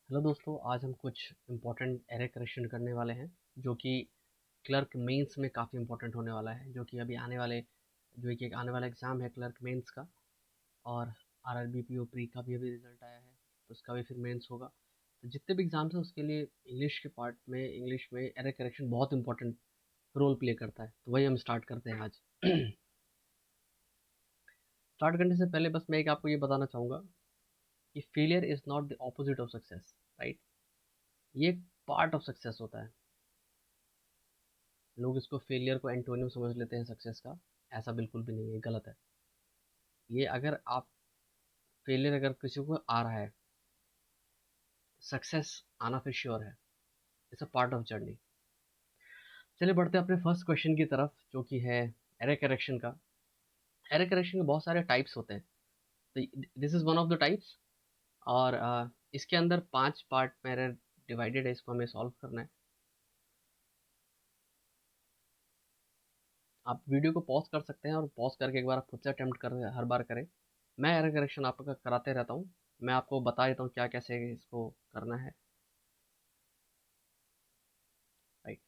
Hello दोस्तों, आज हम कुछ इम्पोर्टेंट एरर करेक्शन करने वाले हैं जो कि क्लर्क मेंस में काफ़ी इम्पोर्टेंट होने वाला है। जो कि अभी आने वाले जो कि एक आने वाला एग्ज़ाम है क्लर्क मेंस का। और आरआरबी पीओ प्री का भी अभी रिजल्ट आया है, तो उसका भी फिर मेंस होगा। तो जितने भी एग्ज़ाम्स हैं उसके लिए इंग्लिश के पार्ट में, इंग्लिश में एरर करेक्शन बहुत इंपॉर्टेंट रोल प्ले करता है। तो वही हम स्टार्ट करते हैं आज। स्टार्ट करने से पहले बस मैं एक आपको ये बताना चाहूँगा कि failure is not the opposite of success, right. ये पार्ट ऑफ सक्सेस होता है। लोग इसको फेलियर को एंटोनिम समझ लेते हैं सक्सेस का। ऐसा बिल्कुल भी नहीं है, गलत है। ये अगर आप फेलियर अगर किसी को आ रहा है, सक्सेस आना फिर श्योर है। It's a part of journey. चलिए बढ़ते हैं अपने फर्स्ट क्वेश्चन की तरफ, जो कि है एरर करेक्शन का। एरर करेक्शन के बहुत सारे टाइप्स होते हैं, तो this is one of the types. और इसके अंदर 5 पार्ट में एरर डिवाइडेड है, इसको हमें सॉल्व करना है। आप वीडियो को पॉज कर सकते हैं और पॉज करके एक बार आप खुद से अटेम्प्ट कर हर बार करें। मैं एरर करेक्शन आपका कराते रहता हूँ, मैं आपको बता देता हूँ क्या कैसे इसको करना है, right.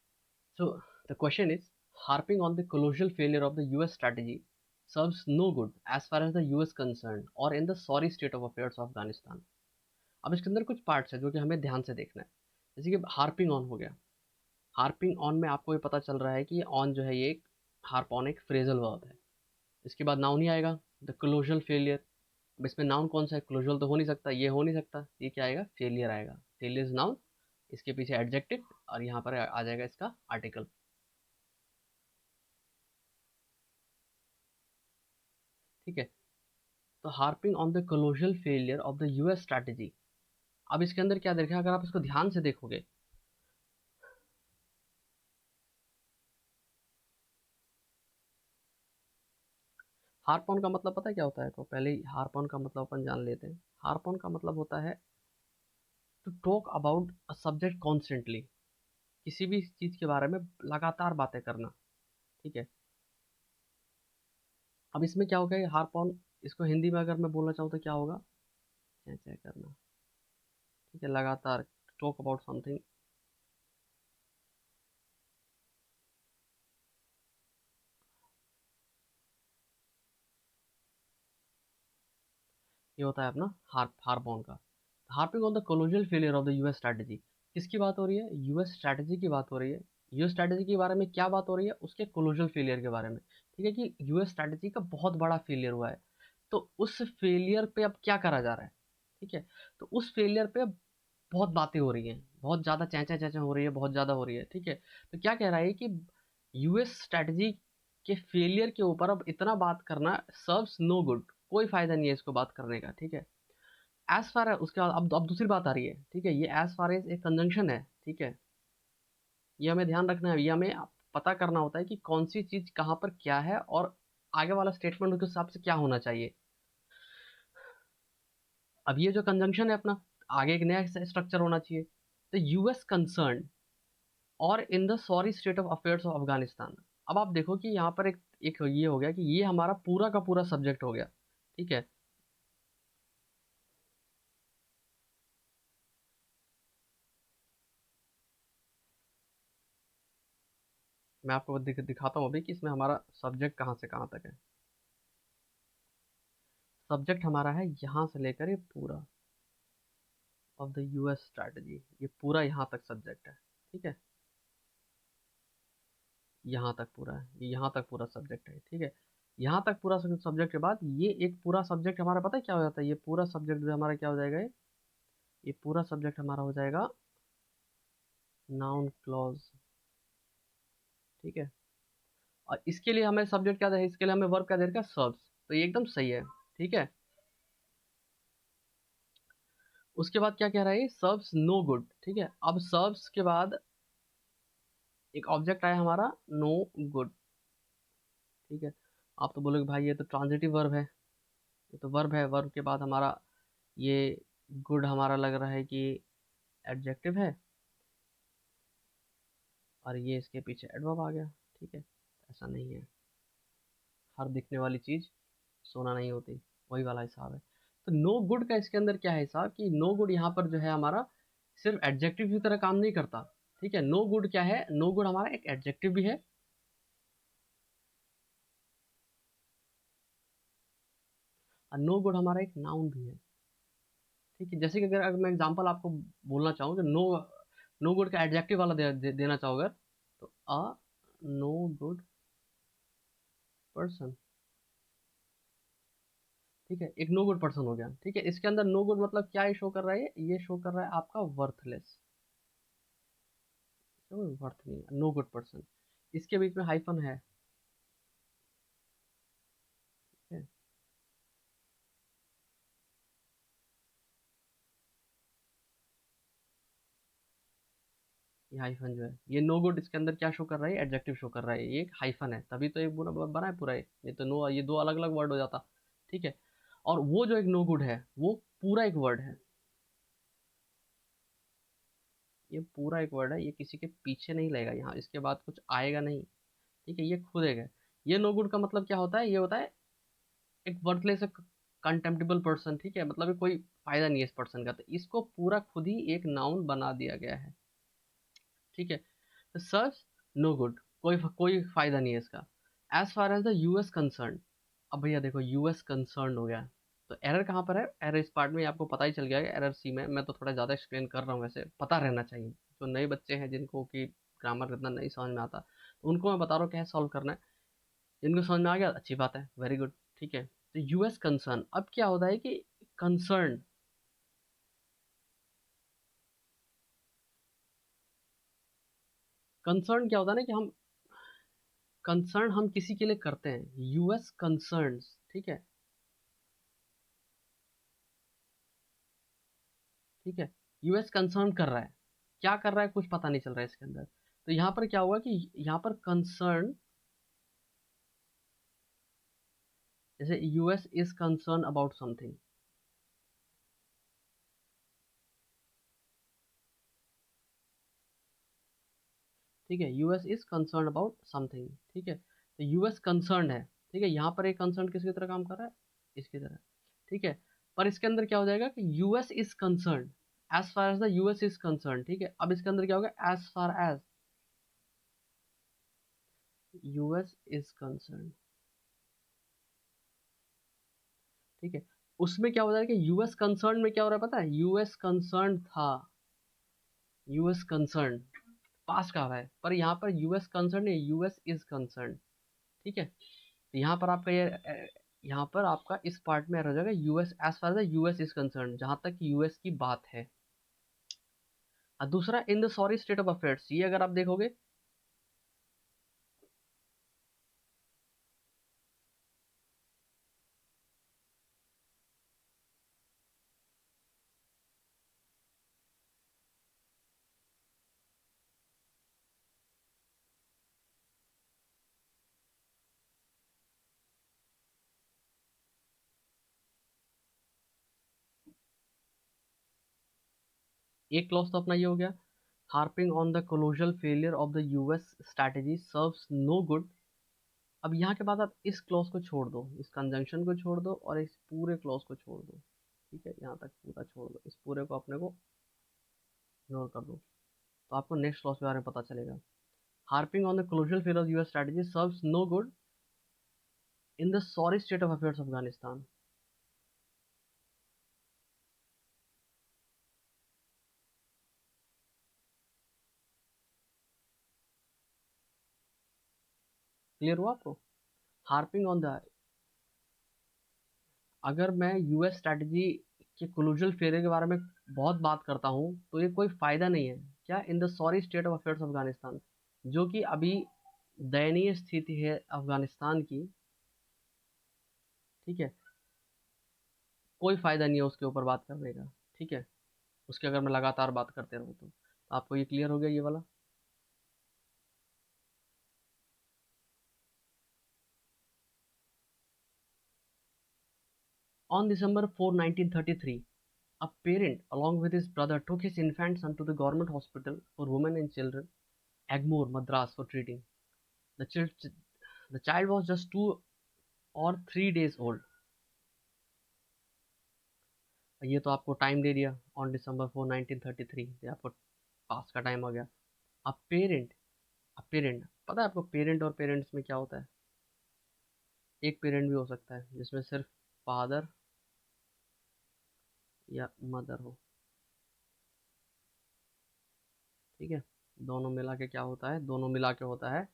So the question is, harping on the colossal failure of the US strategy serves no good as far as the US concerned or in the sorry state of affairs of Afghanistan। अब इसके अंदर कुछ parts है जो कि हमें ध्यान से देखना है। जैसे कि हार्पिंग ऑन हो गया। हार्पिंग ऑन में आपको ये पता चल रहा है कि ये ऑन जो है ये हार्प ऑन एक फ्रेजल वर्ब है। इसके बाद नाउन ही आएगा, द क्लोजल फेलियर। अब इसमें नाउन कौन सा है? क्लोजल तो हो नहीं सकता, ये हो नहीं सकता, ये क्या आएगा? फेलियर आएगा। फेलियर इज नाउन, इसके पीछे एडजेक्टिव और यहाँ पर आ जाएगा इसका आर्टिकल। ठीक है। तो harping on the colossal failure of the US strategy. अब इसके अंदर क्या देखा, अगर आप इसको ध्यान से देखोगे, हार्प ऑन का मतलब पता है क्या होता है? तो पहले ही हार्प ऑन का मतलब अपन जान लेते हैं। हार्प ऑन का मतलब होता है to talk about a subject constantly. किसी भी चीज के बारे में लगातार बातें करना। ठीक है। अब इसमें क्या होगा, हार्प ऑन, इसको हिंदी में अगर मैं बोलना चाहूँ तो क्या होगा? क्या क्या करना। ठीक है, लगातार टॉक अबाउट समथिंग। ये होता है अपना हार्प ऑन का। Harping on the colonial failure of the US strategy. किसकी बात हो रही है? यूएस स्ट्रैटेजी की बात हो रही है। यूएस स्ट्रैटेजी के बारे में क्या बात हो रही है? उसके कोलोनियल फेलियर के बारे में। ठीक है, कि यूएस स्ट्रैटेजी का बहुत बड़ा फेलियर हुआ है। तो उस फेलियर पे अब क्या करा जा रहा है? ठीक है। तो उस फेलियर पे अब बहुत बातें हो रही हैं, बहुत ज़्यादा चैचा चैचा हो रही है, बहुत ज़्यादा हो रही है। ठीक है। तो क्या कह रहा है कि यूएस स्ट्रैटेजी के फेलियर के ऊपर अब इतना बात करना सर्व्स नो गुड। कोई फायदा नहीं है इसको बात करने का। ठीक है। एज फार, उसके बाद अब दूसरी बात आ रही है। ठीक है, ये एज फार एज एक कंजंक्शन है। ठीक है। ये हमें ध्यान रखना है, ये हमें पता करना होता है कि कौन सी चीज कहाँ पर क्या है और आगे वाला स्टेटमेंट उसके हिसाब से क्या होना चाहिए। अब ये जो कंजंक्शन है अपना, आगे एक नया स्ट्रक्चर होना चाहिए। तो यूएस कंसर्न और इन the sorry state of affairs of Afghanistan. अब आप देखो कि यहाँ पर एक ये हो गया कि ये हमारा पूरा का पूरा सब्जेक्ट हो गया। ठीक है। मैं आपको दिखाता हूँ अभी कि इसमें हमारा सब्जेक्ट कहाँ से कहाँ तक है। सब्जेक्ट हमारा है यहाँ से लेकर ये पूरा ऑफ द यूएस स्ट्रैटेजी, ये पूरा यहाँ तक सब्जेक्ट है। ठीक है, यहाँ तक पूरा है, ये यहाँ तक पूरा सब्जेक्ट है। ठीक है। यहाँ तक पूरा सब्जेक्ट के बाद ये एक पूरा सब्जेक्ट हमारा पता है क्या हो जाता है? ये पूरा सब्जेक्ट जो हमारा क्या हो जाएगा, ये पूरा सब्जेक्ट हमारा हो जाएगा नाउन क्लॉज। ठीक है। और इसके लिए हमें सब्जेक्ट क्या है, इसके लिए हमें वर्ब क्या दे रखा है? सर्व्स। तो ये एकदम सही है। ठीक है। उसके बाद क्या कह रहा है? Serves no good. ठीक है। अब सर्व्स के बाद एक ऑब्जेक्ट आया हमारा, नो गुड। ठीक है। आप तो बोलोगे भाई ये तो ट्रांजिटिव वर्ब है। ये तो वर्ब है, वर्ब के बाद हमारा ये गुड हमारा लग रहा है कि एडजेक्टिव है, और ये इसके पीछे एडवर्ब आ गया। ठीक है। ऐसा नहीं है, हर दिखने वाली चीज सोना नहीं होती, वही वाला हिसाब है। तो नो गुड का इसके अंदर क्या है हिसाब, कि नो गुड यहाँ पर जो है हमारा सिर्फ एडजेक्टिव की तरह काम नहीं करता, ठीक है। नो गुड क्या है, नो गुड हमारा एक एडजेक्टिव भी है, और नो गुड हमारा एक नाउन भी है, ठीक है। जैसे कि अगर मैं एग्जांपल आपको बोलना चाहूँ कि नो नो गुड का एडजेक्टिव वाला देना चाहूँ अगर, तो अ नो गुड पर्सन, ठीक है, एक नो गुड पर्सन हो गया, ठीक है। इसके अंदर नो गुड मतलब क्या ये शो कर रहा है, ये शो कर रहा है आपका वर्थलेस, वर्थ नहीं, नो गुड पर्सन। इसके बीच में हाइफन है, ठीक है। ये हाइफन जो है, ये नो गुड इसके अंदर क्या शो कर रहा है, एडजेक्टिव शो कर रहा है, ये एक हाइफन है, तभी तो एक पूरा बना है पूरा ये तो नो, ये दो अलग अलग वर्ड हो जाता, ठीक है। और वो जो एक नो गुड है वो पूरा एक वर्ड है, ये पूरा एक वर्ड है, ये किसी के पीछे नहीं लगेगा, यहाँ इसके बाद कुछ आएगा नहीं, ठीक है, ये खुद है। ये नो गुड का मतलब क्या होता है, ये होता है एक वर्थलेस, कंटेम्प्टेबल पर्सन, ठीक है, मतलब ये कोई फायदा नहीं है इस पर्सन का, तो इसको पूरा खुद ही एक नाउन बना दिया गया है, ठीक है। तो सर्च नो गुड, कोई फायदा नहीं है इसका। As far as the US concern, अब भैया देखो यूएस कंसर्न हो गया, तो एरर कहाँ पर है, एरर इस पार्ट में आपको पता ही चल गया है, एरर सी में, मैं तो थोड़ा ज़्यादा एक्सप्लेन कर रहा हूँ, वैसे पता रहना चाहिए, जो नए बच्चे हैं जिनको कि ग्रामर इतना नहीं समझ में आता, तो उनको मैं बता रहा हूँ कैसे सॉल्व करना है। जिनको समझ में आ गया अच्छी बात है, वेरी गुड, ठीक है। तो यूएस कंसर्न, अब क्या होता है कि कंसर्न, कंसर्न क्या होता है ना कि हम कंसर्न हम किसी के लिए करते हैं, यूएस कंसर्न्स, ठीक है, ठीक है। यूएस कंसर्न कर रहा है, क्या कर रहा है कुछ पता नहीं चल रहा है इसके अंदर, तो यहाँ पर क्या हुआ कि यहाँ पर कंसर्न, जैसे US is concern about something, ठीक है, US is concern about something, ठीक है, तो यूएस कंसर्न है, ठीक है, यहाँ पर एक कंसर्न किसकी तरह काम कर रहा है, इसकी तरह, ठीक है। पर इसके अंदर क्या हो जाएगा कि US is concern, as far as the US is concern, ठीक है, अब इसके अंदर क्या होगा, as far as US is concern, ठीक है। उसमें क्या हो जाएगा कि यूएस कंसर्न में क्या हो रहा है पता है, यूएस कंसर्न था, यूएस कंसर्न पास का रहा है, पर यहाँ पर यूएस कंसर्न नहीं, यूएस इज कंसर्न, ठीक है। तो यहाँ पर आपका ये यहाँ पर आपका इस पार्ट में हो जाएगा US, as far as US is concern, जहां तक यूएस की बात है। और दूसरा in the sorry state of affairs, ये अगर आप देखोगे, एक क्लॉज तो अपना ये हो गया, harping on the colossal failure of the US strategy serves no good. अब यहाँ के बाद आप इस क्लॉज को छोड़ दो, इस कंजंक्शन को छोड़ दो, और इस पूरे क्लॉज को छोड़ दो, ठीक है, यहाँ तक पूरा छोड़ दो, इस पूरे को अपने को इग्नोर कर दो, तो आपको नेक्स्ट क्लॉज के बारे में पता चलेगा। Harping on the colossal fail of US strategy serves no good in the sorry state of affairs Afghanistan. Clear हुआ आपको, हार्पिंग ऑन द, अगर मैं यूएस स्ट्रैटेजी के क्लोजल फेलियर के बारे में बहुत बात करता हूँ तो ये कोई फायदा नहीं है, क्या, इन the sorry state of affairs Afghanistan, जो कि अभी दयनीय स्थिति है अफगानिस्तान की, ठीक है, कोई फायदा नहीं है उसके ऊपर बात करने का, ठीक है, उसके अगर मैं लगातार बात करते रहूँ तो आपको ये क्लियर हो गया ये वाला। On December 4, 1933, a parent, along with his brother, took his infant son to the government hospital for women and children, Egmore, Madras, for treating. The child, the child was just 2 or 3 days old. ये तो आपको time दे दिया, on December 4 1933, ये आपको पास का time आ गया। अब parent, अब पेरेंट पता है आपको पेरेंट और पेरेंट्स में क्या होता है? एक पेरेंट भी हो सकता है जिसमें सिर्फ फादर या मदर हो, ठीक है। दोनों मिला के क्या होता है? दोनों मिला के होता है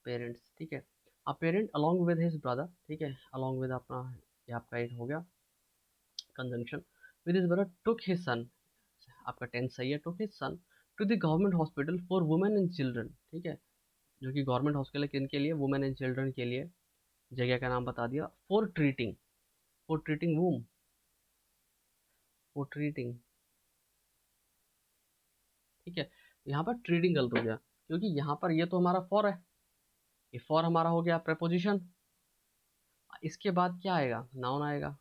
पेरेंट्स, ठीक है। अब parent along with his brother, ठीक है, अलोंग विद अपना, ये आपका एक हो गया conjunction, with his brother took his son, आपका टेंस सही है, took his son to the government hospital for women and children, ठीक है, जो कि गवर्नमेंट हॉस्पिटल है किन के लिए? वुमेन एंड चिल्ड्रन के लिए। जगह का नाम बता दिया, फॉर ट्रीटिंग वूम, फॉर ट्रीटिंग, ठीक है। यहाँ पर ट्रीटिंग गलत हो गया, क्योंकि यहाँ पर ये तो हमारा फॉर है, ये फॉर हमारा हो गया प्रेपोजिशन। इसके बाद क्या आएगा? नाउन आएगा।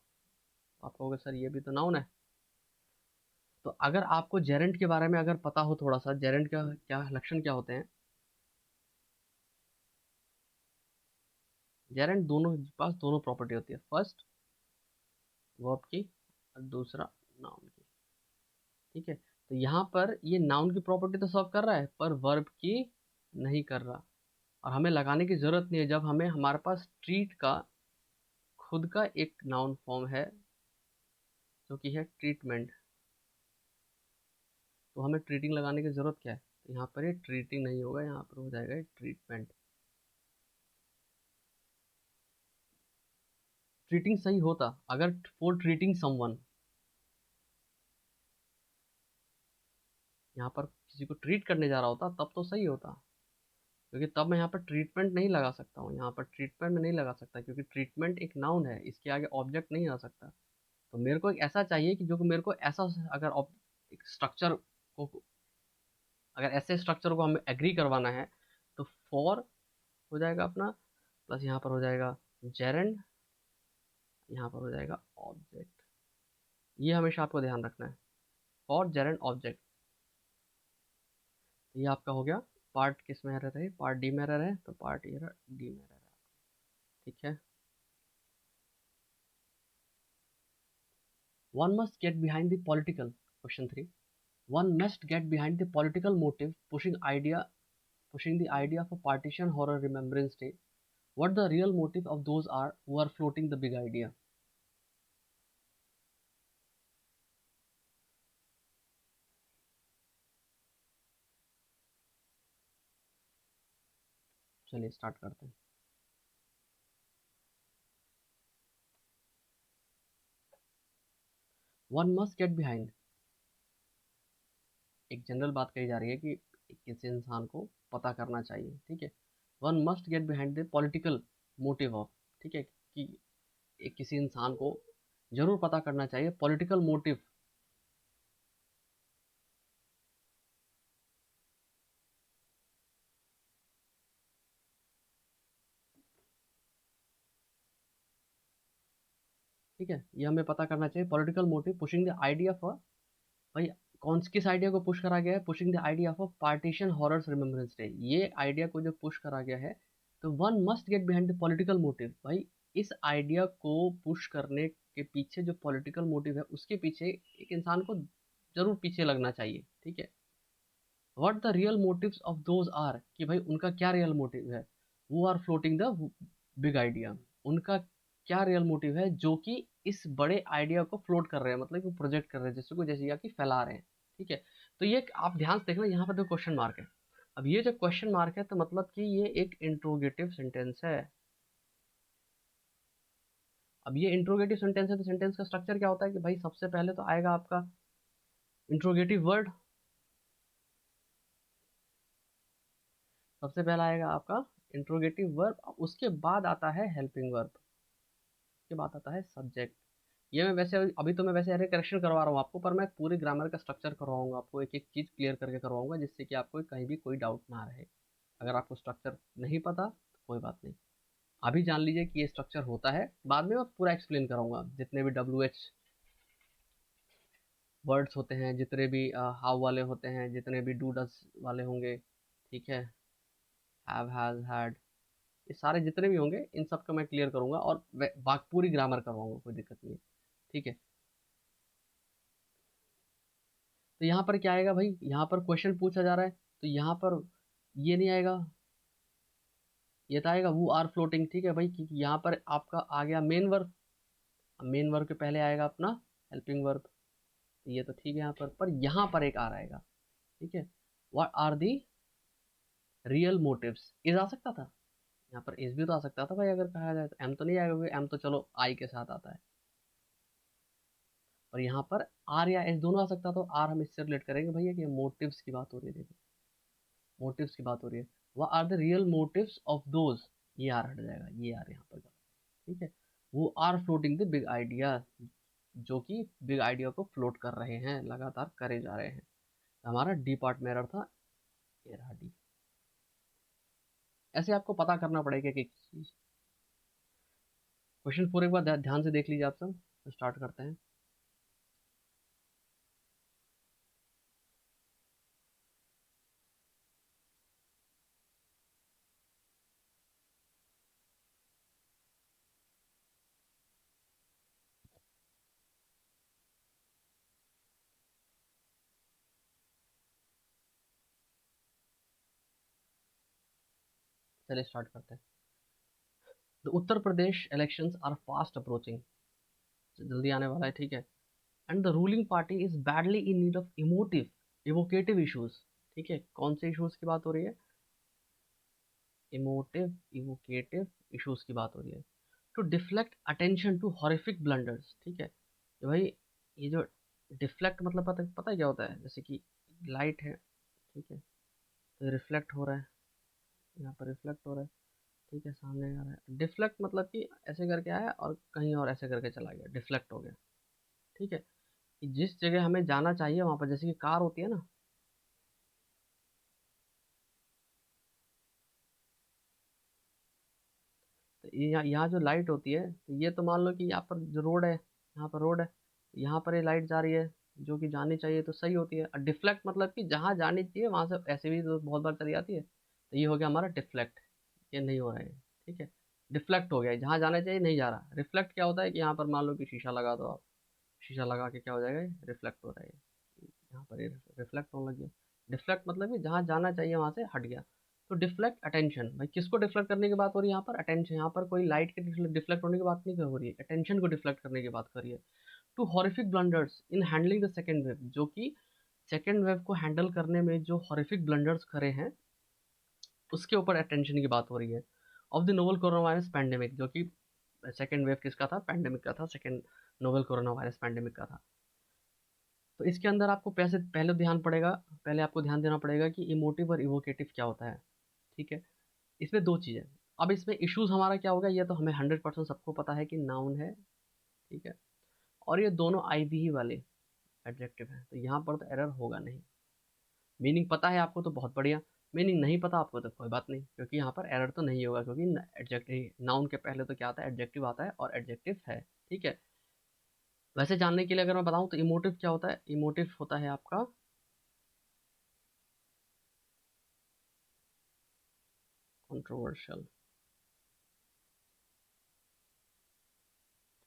आप कहोगे सर ये भी तो नाउन है। तो अगर आपको जेरेंट के बारे में अगर पता हो थोड़ा सा, जेरेंट का क्या लक्षण क्या होते हैं? जेरेंट दोनों पास दोनों प्रॉपर्टी होती है, फर्स्ट वर्ब की और दूसरा नाउन की, ठीक है। तो यहाँ पर ये नाउन की प्रॉपर्टी तो सर्व कर रहा है पर वर्ब की नहीं कर रहा, और हमें लगाने की जरूरत नहीं है जब हमें हमारे पास ट्रीट का खुद का एक नाउन फॉर्म है जो कि है ट्रीटमेंट। तो हमें ट्रीटिंग लगाने की जरूरत क्या है? तो यहाँ पर ये ट्रीटिंग नहीं होगा, यहाँ पर हो जाएगा ट्रीटमेंट। ट्रीटिंग सही होता अगर फॉर ट्रीटिंग समवन, यहाँ पर किसी को ट्रीट करने जा रहा होता तब तो सही होता, क्योंकि तब मैं यहाँ पर ट्रीटमेंट नहीं लगा सकता हूँ, यहाँ पर ट्रीटमेंट में नहीं लगा सकता क्योंकि ट्रीटमेंट एक नाउन है, इसके आगे ऑब्जेक्ट नहीं आ सकता। तो मेरे को एक ऐसा चाहिए कि जो कि मेरे को ऐसा, अगर एक स्ट्रक्चर को, अगर ऐसे स्ट्रक्चर को हमें एग्री करवाना है तो फॉर हो जाएगा अपना, प्लस यहाँ पर हो जाएगा जेरेंड, यहाँ पर हो जाएगा ऑब्जेक्ट। ये हमेशा आपको ध्यान रखना है, फॉर जेरेंड ऑब्जेक्ट। ये आपका हो गया पार्ट किस में एरर है? पार्ट डी में एरर है, तो पार्ट एरर डी में एरर है, ठीक है। One must get behind the political, question 3, one must get behind the political motive pushing the idea of a partition horror remembrance day. What the real motive of those are who are floating the big idea? चलिए start करते हैं। One must get behind, एक general बात कही जा रही है कि किसी इंसान को पता करना चाहिए, ठीक है। One must get behind the political motive of, ठीक है, कि एक किसी इंसान को जरूर पता करना चाहिए पॉलिटिकल मोटिव, ठीक है। ये हमें पता करना चाहिए political motive pushing the idea for, भाई कौन किस आइडिया को पुश करा गया है? Pushing the idea of partition horrors remembrance day, ये आइडिया को जो पुश करा गया है। तो one must get behind the political motive, भाई इस आइडिया को पुश करने के पीछे जो पॉलिटिकल मोटिव है उसके पीछे एक इंसान को जरूर पीछे लगना चाहिए, ठीक है। What the real motives of those are, कि भाई उनका क्या रियल मोटिव है? वो are floating the big idea, उनका क्या रियल मोटिव है जो कि इस बड़े आइडिया को फ्लोट कर रहे हैं, मतलब कि प्रोजेक्ट कर रहे हैं, जिसको जैसे या कि फैला रहे हैं, ठीक है। तो ये आप ध्यान से देखना, यहाँ पर जो क्वेश्चन मार्क है, अब ये जो क्वेश्चन मार्क है तो मतलब कि ये एक इंट्रोगेटिव सेंटेंस है। अब ये इंट्रोगेटिव सेंटेंस है तो सेंटेंस का स्ट्रक्चर क्या होता है कि भाई सबसे पहले तो आएगा आपका इंट्रोगेटिव वर्ड, सबसे पहला आएगा आपका इंट्रोगेटिव वर्ब, उसके बाद आता है हेल्पिंग वर्ब, उसके बाद आता है सब्जेक्ट। ये मैं वैसे अभी तो मैं वैसे अरे करेक्शन करवा रहा हूँ आपको, पर मैं पूरी ग्रामर का स्ट्रक्चर करवाऊंगा आपको, एक एक चीज़ क्लियर करके करवाऊंगा जिससे कि आपको कहीं भी कोई डाउट ना रहे। अगर आपको स्ट्रक्चर नहीं पता तो कोई बात नहीं, अभी जान लीजिए कि ये स्ट्रक्चर होता है, बाद में मैं पूरा एक्सप्लेन कराऊंगा। जितने भी WH वर्ड्स होते हैं, जितने भी हाउ वाले होते हैं, जितने भी डू डस वाले होंगे, ठीक है, हैव हैज हैड, ये सारे जितने भी होंगे इन सब का मैं क्लियर करूंगा और पूरी ग्रामर करवाऊंगा, कोई दिक्कत नहीं है, ठीक है। तो यहाँ पर क्या आएगा भाई, यहाँ पर क्वेश्चन पूछा जा रहा है तो यहाँ पर ये नहीं आएगा, ये तो आएगा वो आर फ्लोटिंग, ठीक है भाई, क्योंकि यहाँ पर आपका आ गया मेन वर्ब। मेन वर्ब के पहले आएगा अपना हेल्पिंग वर्ब, ये तो ठीक है। यहाँ पर यहाँ पर एक आर आएगा, ठीक है। What are the real motives, is आ सकता था, यहाँ पर इज भी तो आ सकता था भाई, अगर कहा जाए तो। एम तो नहीं आएगा क्योंकि एम तो चलो आई के साथ आता है। और यहाँ पर आर या एस दोनों आ सकता, तो आर हम इससे रिलेट करेंगे भैया कि मोटिव्स की बात हो रही है, देखो मोटिव्स की बात हो रही है। वह are the real motives of those, ये आर हट जाएगा, ये आर यहाँ पर, ठीक है। वो are floating the big idea, जो कि बिग आइडिया को फ्लोट कर रहे हैं, लगातार करे जा रहे हैं। तो हमारा डी पार्ट में एरर था, ये रहा डी। ऐसे आपको पता करना पड़ेगा कि क्वेश्चन पूरे एक बार ध्यान से देख लीजिए आप सब, तो स्टार्ट करते हैं। चलिए स्टार्ट करते हैं। The Uttar Pradesh elections are fast approaching, जल्दी आने वाला है, ठीक है। And the ruling party is badly in need of emotive evocative issues, ठीक है। कौन से इश्यूज की बात हो रही है, इमोटिव इवोकेटिव इश्यूज की बात हो रही है। To deflect attention to horrific blunders, ठीक है। कि भाई ये जो डिफ्लेक्ट मतलब पता है क्या होता है, जैसे कि लाइट है, ठीक है, तो रिफ्लेक्ट हो रहा है, यहाँ पर रिफ्लेक्ट हो रहा है, ठीक है, सामने आ रहा है। डिफ्लेक्ट मतलब कि ऐसे करके आया और कहीं और ऐसे करके चला गया, डिफ्लेक्ट हो गया, ठीक है। कि जिस जगह हमें जाना चाहिए वहां पर, जैसे कि कार होती है ना, तो यहाँ जो लाइट होती है, तो ये तो मान लो कि यहाँ पर जो रोड है, यहाँ पर रोड है, यहाँ पर ये लाइट जा रही है, जो कि जानी चाहिए तो सही होती है। और डिफ्लेक्ट मतलब कि जहाँ जानी चाहिए वहां से ऐसे भी तो बहुत बार चली जाती है, तो ये हो गया हमारा डिफ्लेक्ट, ये नहीं हो रहा है, ठीक है। डिफ्लेक्ट हो गया, जहाँ जाना चाहिए नहीं जा रहा। रिफ्लेक्ट क्या होता है कि यहाँ पर मान लो कि शीशा लगा दो आप, शीशा लगा के क्या हो जाएगा, रिफ्लेक्ट हो रहा है, यहाँ पर रिफ्लेक्ट होने लग गया। डिफ्लेक्ट मतलब कि जहाँ जाना चाहिए वहां से हट गया। तो डिफ्लेक्ट अटेंशन, भाई किसको डिफ्लेक्ट करने की बात हो रही है यहाँ पर, अटेंशन। यहाँ पर कोई लाइट के डिफ्लेक्ट होने की बात नहीं हो रही है, अटेंशन को डिफ्लेक्ट करने की बात करिए। To horrific blunders in handling the second wave, जो कि सेकेंड वेव को हैंडल करने में जो हॉरिफिक ब्लंडर्स करे हैं, उसके ऊपर अटेंशन की बात हो रही है। Of the novel corona virus pandemic, जो कि सेकेंड वेव किसका था, पैंडेमिक का था, second novel corona virus pandemic का था। तो इसके अंदर आपको पहले ध्यान पड़ेगा, पहले आपको ध्यान देना पड़ेगा कि इमोटिव और इवोकेटिव क्या होता है, ठीक है। इसमें दो चीज़ें। अब इसमें इश्यूज हमारा क्या होगा, ये तो हमें 100% सबको पता है कि नाउन है, ठीक है, और ये दोनों आई वी ही वाले एडजेक्टिव हैं, तो यहाँ पर तो एरर होगा नहीं। मीनिंग पता है आपको तो बहुत बढ़िया, मीनिंग नहीं पता आपको तो कोई बात नहीं, क्योंकि यहाँ पर एरर तो नहीं होगा, क्योंकि एडजेक्टिव नाउन के पहले तो क्या आता है, एडजेक्टिव आता है, और एडजेक्टिव है, ठीक है। वैसे जानने के लिए अगर मैं बताऊँ तो इमोटिव क्या होता है, इमोटिव होता है आपका, कंट्रोवर्शियल,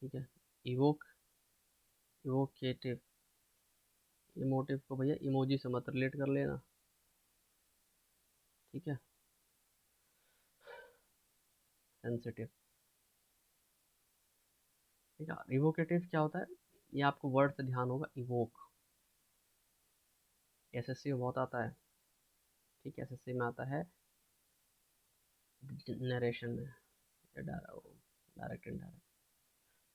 ठीक है। इवोक इवोकेटिव, इमोटिव को भैया इमोजी से मत रिलेट कर लेना, ठीक है। सेंसिटिव, ठीक है। इवोकेटिव क्या होता है, ये आपको वर्ड से ध्यान होगा, इवोक, एसएससी में बहुत आता है, ठीक है, एसएससी में आता है नरेशन में, डायरेक्ट इनडायरेक्ट,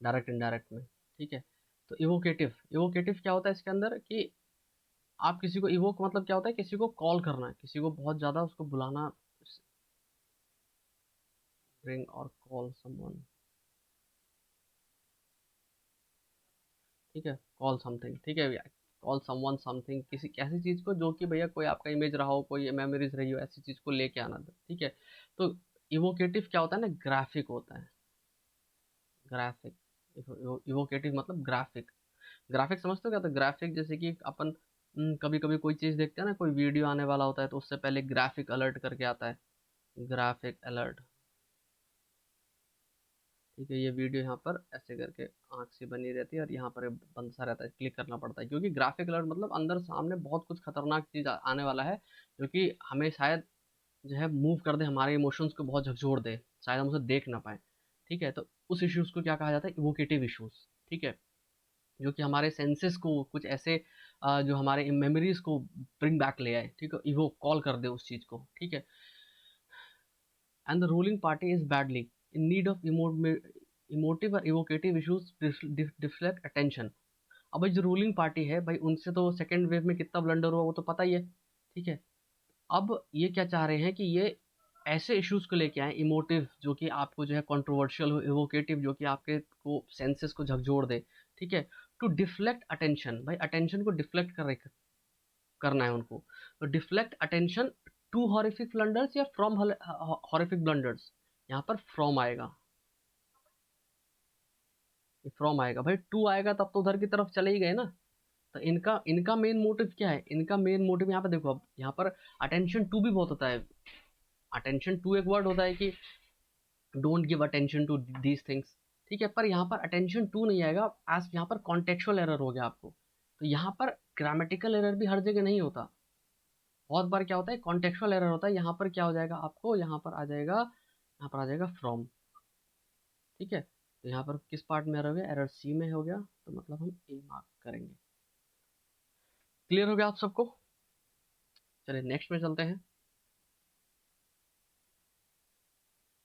डायरेक्ट इनडायरेक्ट में, ठीक है। तो इवोकेटिव, इवोकेटिव क्या होता है इसके अंदर कि आप किसी को इवोक मतलब क्या होता है, किसी को कॉल करना, किसी को बहुत ज्यादा उसको बुलाना, रिंग और कॉल समवन, ठीक है, कॉल समथिंग, ठीक है, कॉल समवन समथिंग, किसी ऐसी चीज को जो कि भैया कोई आपका इमेज रहा हो, कोई मेमोरीज रही हो, ऐसी चीज को लेके आना, ठीक है। तो इवोकेटिव क्या होता है ना, ग्राफिक होता है, ग्राफिक। इवोकेटिव मतलब ग्राफिक, ग्राफिक समझते हो क्या, तो ग्राफिक जैसे कि अपन कभी कभी कोई चीज देखते हैं ना, कोई वीडियो आने वाला होता है तो उससे पहले ग्राफिक अलर्ट करके आता है, ग्राफिक अलर्ट, ठीक है, ये वीडियो यहाँ पर ऐसे करके आँख से बनी रहती है और यहाँ पर बंद सा रहता है, क्लिक करना पड़ता है, क्योंकि ग्राफिक अलर्ट मतलब अंदर सामने बहुत कुछ खतरनाक चीज़ आने वाला है, जो कि हमें शायद जो है मूव कर दे, हमारे इमोशंस को बहुत झकझोर दे, शायद हम उसे देख ना पाए। ठीक है, तो उस इश्यूज़ को क्या कहा जाता है, इवोकेटिव इश्यूज़। ठीक है, जो कि हमारे सेंसेस को कुछ ऐसे जो हमारे मेमोरीज को ब्रिंग बैक ले आए, ठीक है, इवो कॉल कर दे उस चीज़ को। ठीक है, and the ruling party is badly in need of emotive और इवोकेटिव इश्यूज डिफ्लेक्ट अटेंशन। अब भाई जो रूलिंग पार्टी है भाई, उनसे तो सेकेंड वेव में कितना ब्लंडर हुआ वो तो पता ही है। ठीक है, अब ये क्या चाह रहे हैं कि ये ऐसे इश्यूज को लेके आए, इमोटिव जो कि आपको जो है कंट्रोवर्शियल हो, इवोकेटिव जो कि आपके को सेंसेस को झकझोर दे। ठीक है, टू डिफ्लेक्ट अटेंशन, भाई अटेंशन को डिफ्लेक्ट करना है उनको। तो deflect attention to horrific blunders या फ्रॉम हॉरिफिक ब्लंडर्स, यहाँ पर फ्रॉम आएगा, फ्रॉम आएगा भाई, टू आएगा तब तो उधर की तरफ चले ही गए ना। तो इनका इनका मेन मोटिव क्या है, इनका मेन मोटिव यहाँ पर देखो, अब यहाँ पर अटेंशन टू भी बहुत होता है। अटेंशन टू एक वर्ड होता है कि don't give attention to these things. ठीक है, पर यहाँ पर अटेंशन टू नहीं आएगा, एज यहाँ पर कॉन्टेक्चुअल एरर हो गया आपको। तो यहाँ पर ग्रामेटिकल एरर भी हर जगह नहीं होता, बहुत बार क्या होता है कॉन्टेक्चुअल एरर होता है। यहाँ पर क्या हो जाएगा आपको, यहाँ पर आ जाएगा, यहाँ पर आ जाएगा फ्रॉम। ठीक है, तो यहाँ पर किस पार्ट में एरर हो गया, एरर सी में हो गया, तो मतलब हम ए मार्क करेंगे। क्लियर हो गया आप सबको? चलिए नेक्स्ट में चलते हैं।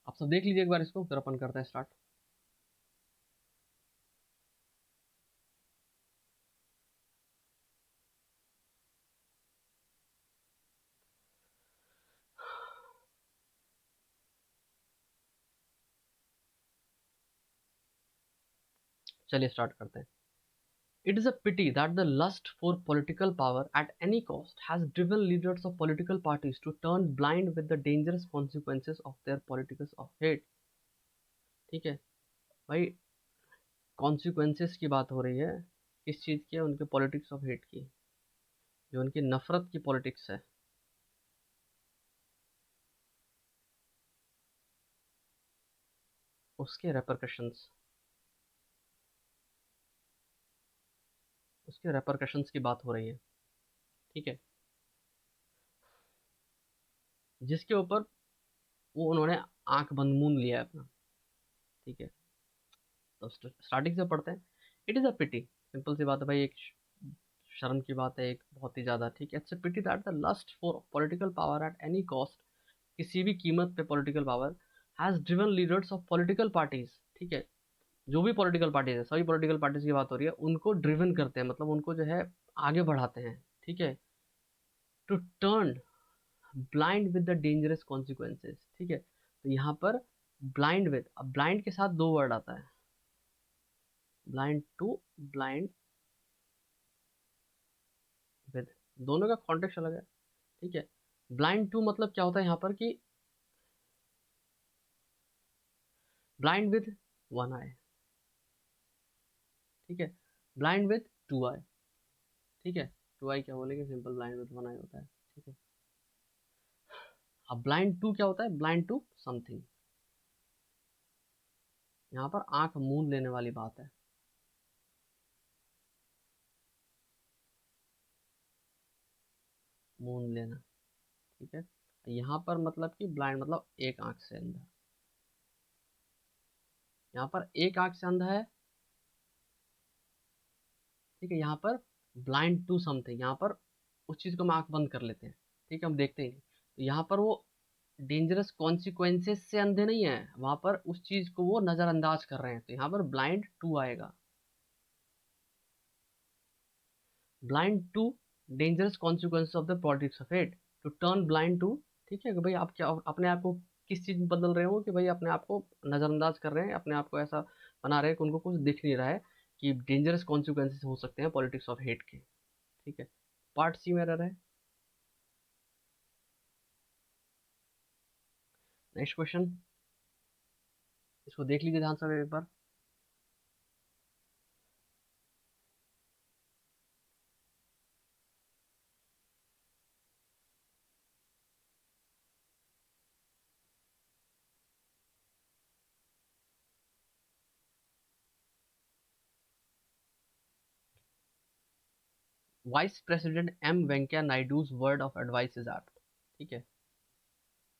आप सब देख लीजिए एक बार इसको, फिर अपन करते हैं स्टार्ट। चलिए स्टार्ट करते हैं। It is a pity that the lust for political power at any cost has driven leaders of political parties to turn blind with the dangerous consequences of their politics of hate। ठीक है भाई, consequences की बात हो रही है, किस चीज़ की है, उनके पॉलिटिक्स ऑफ हेट की, जो उनकी नफरत की पॉलिटिक्स है, उसके रेपरकशंस, उसके रेपरकशंस की बात हो रही है। ठीक है, जिसके ऊपर वो उन्होंने आंख बंद मूंद लिया है अपना। ठीक है, तो स्टार्टिंग से पढ़ते हैं। It is a pity, simple सी बात है भाई, एक शर्म की बात है एक, बहुत ही ज़्यादा। ठीक है, it's a pity that the lust for political power at any cost, किसी भी कीमत पे political power, has driven leaders of political parties. ठीक है, जो भी पॉलिटिकल पार्टीज है, सभी पॉलिटिकल पार्टीज की बात हो रही है, उनको ड्रिवन करते हैं, मतलब उनको जो है आगे बढ़ाते हैं। ठीक है, to turn blind with the dangerous consequences. ठीक है, तो यहाँ पर ब्लाइंड विद, अब ब्लाइंड के साथ दो वर्ड आता है, ब्लाइंड टू, ब्लाइंड विद, दोनों का कॉन्टेक्स्ट अलग है। ठीक है, ब्लाइंड टू मतलब क्या होता है यहाँ पर कि ब्लाइंड विद वन आई। ठीक है, ब्लाइंड विद टू आई। ठीक है, टू आई क्या बोलेंगे, सिंपल ब्लाइंड विद वन आई होता है। ठीक है, अब ब्लाइंड टू क्या होता है, ब्लाइंड टू समथिंग, यहाँ पर आंख मूंद लेने वाली बात है, मूंद लेना। ठीक है, यहाँ पर मतलब कि ब्लाइंड मतलब एक आंख से अंधा, यहाँ पर एक आंख से अंधा है। ठीक है, यहाँ पर ब्लाइंड टू समथिंग, यहाँ पर उस चीज़ को हम आंख बंद कर लेते हैं। ठीक है, हम देखते ही नहीं, तो यहाँ पर वो डेंजरस कॉन्सिक्वेंसेस से अंधे नहीं है, वहां पर उस चीज को वो नजरअंदाज कर रहे हैं, तो यहाँ पर ब्लाइंड टू आएगा, blind to dangerous consequences of the politics of hate, to turn blind to. ठीक है, कि भाई आप क्या अपने आप को किस चीज में बदल रहे हो, कि भाई अपने आप को नजरअंदाज कर रहे हैं, अपने आप को ऐसा बना रहे हैं कि उनको कुछ दिख नहीं रहा है कि डेंजरस कॉन्सिक्वेंसेस हो सकते हैं पॉलिटिक्स ऑफ हेट के। ठीक है, पार्ट सी में एरर है। नेक्स्ट क्वेश्चन, इसको देख लीजिए ध्यान से एक बार। Vice president M Venkaiah Naidu's word of advice is apt. ठीक है,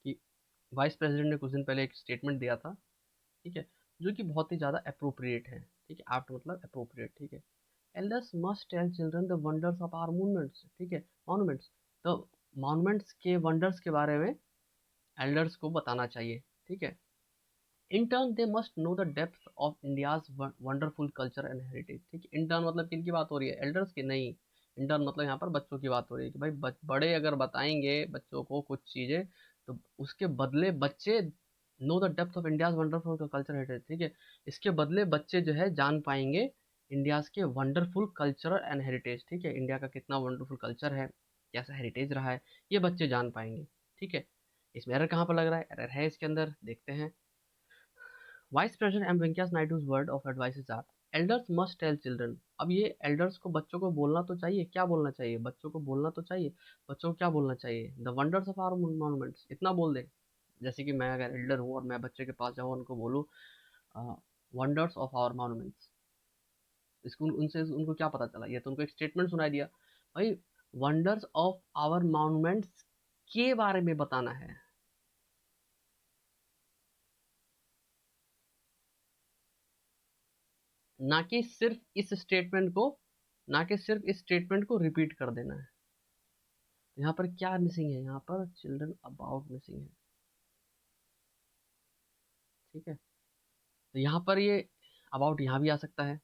कि वाइस प्रेसिडेंट ने कुछ दिन पहले एक स्टेटमेंट दिया था, ठीक है, जो कि बहुत ही ज़्यादा अप्रोप्रिएट है। ठीक है, एप्ट मतलब अप्रोप्रिएट। ठीक है, elders must tell children the wonders of our movements. ठीक है, मॉन्यूमेंट्स, तो मॉन्यूमेंट्स के वंडर्स के बारे में एल्डर्स को बताना चाहिए। ठीक है, in turn they must know the depth of India's wonderful culture and heritage. ठीक है, इन टर्न मतलब किन की बात हो रही है, एल्डर्स की नहीं। इन टर्न मतलब यहाँ पर बच्चों की बात हो रही है कि भाई बड़े अगर बताएंगे बच्चों को कुछ चीज़ें, तो उसके बदले बच्चे know the depth of India's wonderful culture heritage. ठीक है, इसके बदले बच्चे जो है जान पाएंगे इंडियाज के वंडरफुल कल्चर एंड हेरिटेज। ठीक है, इंडिया का कितना वंडरफुल कल्चर है, कैसा हेरिटेज रहा है, ये बच्चे जान पाएंगे। ठीक है, इसमें एरर कहाँ पर लग रहा है, एरर है इसके अंदर, देखते हैं। Vice president M Venkaiah Naidu's word of advice is that elders must tell children. अब ये एल्डर्स को बच्चों को बोलना तो चाहिए, क्या बोलना चाहिए, बच्चों को बोलना तो चाहिए। बच्चों को क्या बोलना चाहिए, the wonders of our monuments, इतना बोल दे। जैसे कि मैं अगर एल्डर हूँ और मैं बच्चे के पास जाऊँ, उनको बोलूँ वंडर्स ऑफ आवर मॉन्यूमेंट्स, इसको उनसे उनको क्या पता चला, ये तो उनको एक स्टेटमेंट सुनाई दिया। भाई वंडर्स ऑफ आवर मॉन्यूमेंट्स के बारे में बताना है, ना कि सिर्फ इस स्टेटमेंट को, ना कि सिर्फ इस स्टेटमेंट को रिपीट कर देना है। यहाँ पर क्या मिसिंग है, यहाँ पर चिल्ड्रन अबाउट मिसिंग है। ठीक है, तो यहाँ पर ये अबाउट यहाँ भी आ सकता है,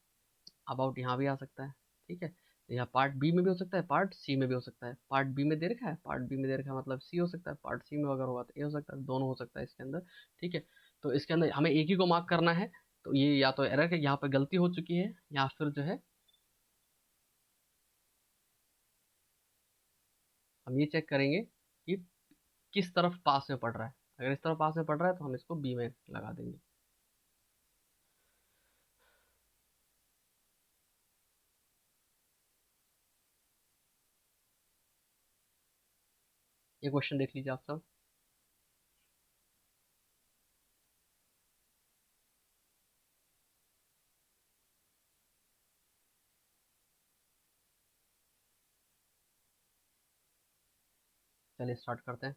अबाउट यहाँ भी आ सकता है। ठीक है, तो यहाँ पार्ट बी में भी हो सकता है, पार्ट सी में भी हो सकता है। पार्ट बी में दे रखा है, पार्ट बी में दे रखा है मतलब सी हो सकता है, पार्ट सी में अगर होगा तो ए हो सकता है, दोनों हो सकता है इसके अंदर। ठीक है, तो इसके अंदर हमें एक ही को मार्क करना है। तो ये या तो एरर है, यहाँ पर गलती हो चुकी है, या फिर जो है हम ये चेक करेंगे कि किस तरफ पास में पड़ रहा है। अगर इस तरफ पास में पड़ रहा है तो हम इसको बी में लगा देंगे। ये क्वेश्चन देख लीजिए आप सब। चलिए स्टार्ट करते हैं।